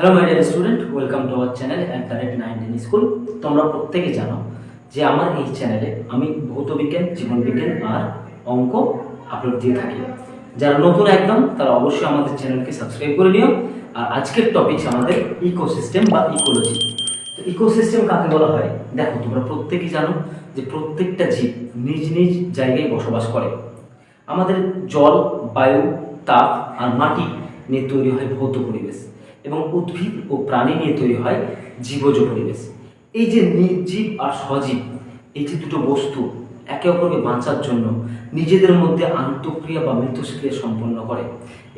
Hello my dear student, welcome to our channel @910 school. তোমরা প্রত্যেকে জানো যে আমার এই চ্যানেলে আমি ভৌতবিজ্ঞান, জীবনবিজ্ঞান আর অঙ্ক আপলোড দিয়ে থাকি। যারা নতুন একদম তারা অবশ্যই আমাদের চ্যানেলকে সাবস্ক্রাইব করে নিও। আর আজকের টপিক আমাদের ইকোসিস্টেম বা ইকোলজি। তো ইকোসিস্টেম কাকে বলা হয়? দেখো, তোমরা প্রত্যেকেই জানো যে প্রত্যেকটা জীব নিজ নিজ জায়গায় বসবাস করে। আমাদের জল, বায়ু, তাপ আর মাটি নিয়ে তৈরি হয় ভৌত পরিবেশ, এবং উদ্ভিদ ও প্রাণী নিয়ে তৈরি হয় জীবজ পরিবেশ। এই যে নির্জীব আর সজীব, এই যে দুটো বস্তু একে অপরকে বাঁচার জন্য নিজেদের মধ্যে আন্তঃক্রিয়া বা মিথস্ক্রিয়া সম্পন্ন করে,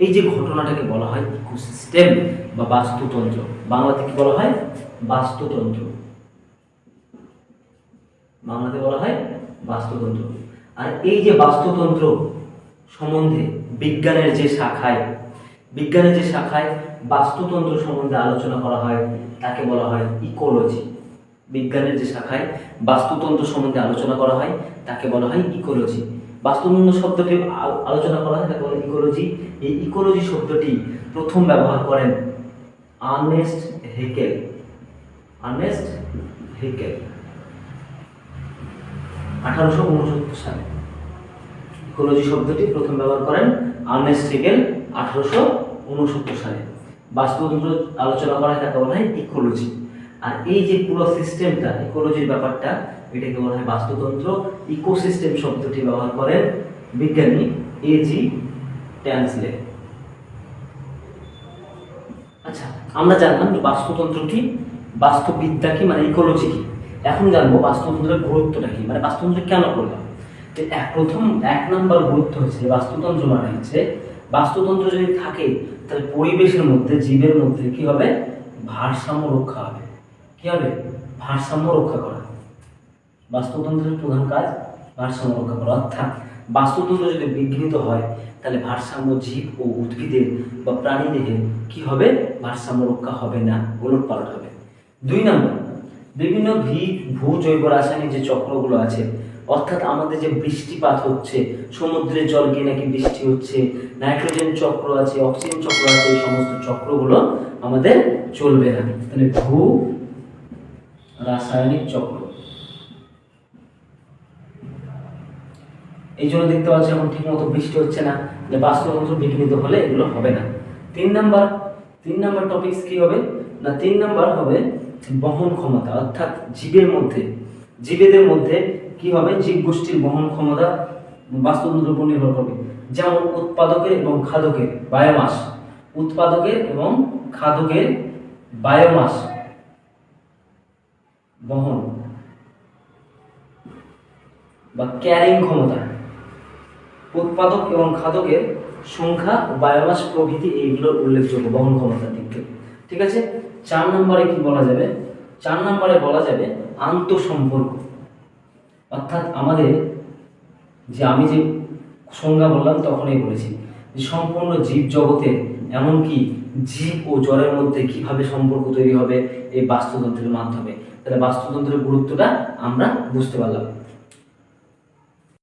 এই যে ঘটনাটাকে বলা হয় ইকোসিস্টেম বা বাস্তুতন্ত্র। বাংলাতে কি বলা হয়? বাস্তুতন্ত্র। বাংলাতে বলা হয় বাস্তুতন্ত্র। আর এই যে বাস্তুতন্ত্র সম্বন্ধে বিজ্ঞানের যে শাখায় বাস্তুতন্ত্র সম্বন্ধে আলোচনা করা হয় তাকে বলা হয় ইকোলজি। বিজ্ঞানের যে শাখায় বাস্তুতন্ত্র সম্বন্ধে আলোচনা করা হয় তাকে বলা হয় ইকোলজি। বাস্তুতন্ত্র শব্দটি আলোচনা করা হয় তাকে বলা হয় ইকোলজি। এই ইকোলজি শব্দটি প্রথম ব্যবহার করেন আর্নেস্ট হেকেল। 1869 সালে ইকোলজি শব্দটি প্রথম ব্যবহার করেন আর্নেস্ট হেকেল 1869 সালে। বাস্তুতন্ত্র আলোচনা করা হয় তাকে বলা হয় ইকোলজি। আর এই যে পুরো সিস্টেমটা, ইকোলজির ব্যাপারটা, এটাকে বলা হয় বাস্তুতন্ত্র। ইকোসিস্টেম শব্দটি ব্যবহার করেন বিজ্ঞানী A.G. ট্যান্সলে। আচ্ছা, আমরা জানলাম যে বাস্তুতন্ত্র কি, বাস্তুবিদ্যা কি, মানে ইকোলজি কি। এখন জানবো বাস্তুতন্ত্রের গুরুত্বটা কি, মানে বাস্তুতন্ত্র কেন করলাম। প্রথম 1 নম্বর গুরুত্ব হচ্ছে বাস্তুতন্ত্র মানে হচ্ছে বাস্তুতন্ত্র যদি থাকে তাহলে পরিবেশের মধ্যে, জীবের মধ্যে কি হবে? ভারসাম্য রক্ষা হবে। কি হবে? ভারসাম্য রক্ষা করা। বাস্তুতন্ত্রের প্রধান কাজ ভারসাম্য রক্ষা করা। অর্থাৎ বাস্তুতন্ত্র যদি বিঘ্নিত হয় তাহলে ভারসাম্য জীব ও উদ্ভিদের বা প্রাণীদেহে কি হবে? ভারসাম্য রক্ষা হবে না, ওলটপালট হবে। 2 নম্বর, বিভিন্ন ভূ জৈব রাসায়নিক যে চক্রগুলো আছে, অর্থাৎ আমাদের যে বৃষ্টিপাত হচ্ছে, সমুদ্রের জল গিয়ে নাকি বৃষ্টি হচ্ছে, নাইট্রোজেন চক্র আছে, অক্সিজেন চক্র আছে, এই সমস্ত চক্রগুলো আমাদের চলবে না। তাহলে ভূ রাসায়নিক চক্র, এই জন্য দেখতে পাচ্ছি এখন ঠিক মতো বৃষ্টি হচ্ছে না, বাস্তুতন্ত্র বিঘ্নিত হলে এগুলো হবে না। 3 নাম্বার টপিক কি হবে না? 3 নাম্বার হবে বহন ক্ষমতা। অর্থাৎ জীবেদের মধ্যে কি হবে? জীব গোষ্ঠীর বহন ক্ষমতা বাস্তুতন্ত্রের উপর নির্ভর করবে। যেমন উৎপাদকের এবং খাদকের বায়োমাস, বহন বা ক্যারিং ক্ষমতা, উৎপাদক এবং খাদকের সংখ্যা, বায়োমাস প্রভৃতি এইগুলোর উল্লেখযোগ্য বহন ক্ষমতার দিক থেকে। ঠিক আছে। 4 নম্বরে কি বলা যাবে? 4 নম্বরে বলা যাবে আন্তঃসম্পর্ক। অর্থাৎ আমাদের আমি যে সংজ্ঞা বললাম তখনই বলেছি যে সম্পূর্ণ জীব জগতের, এমনকি জীব ও জড়ের মধ্যে কিভাবে সম্পর্ক তৈরি হবে এই বাস্তুতন্ত্রের মাধ্যমে। তাহলে বাস্তুতন্ত্রের গুরুত্বটা আমরা বুঝতে পারলাম।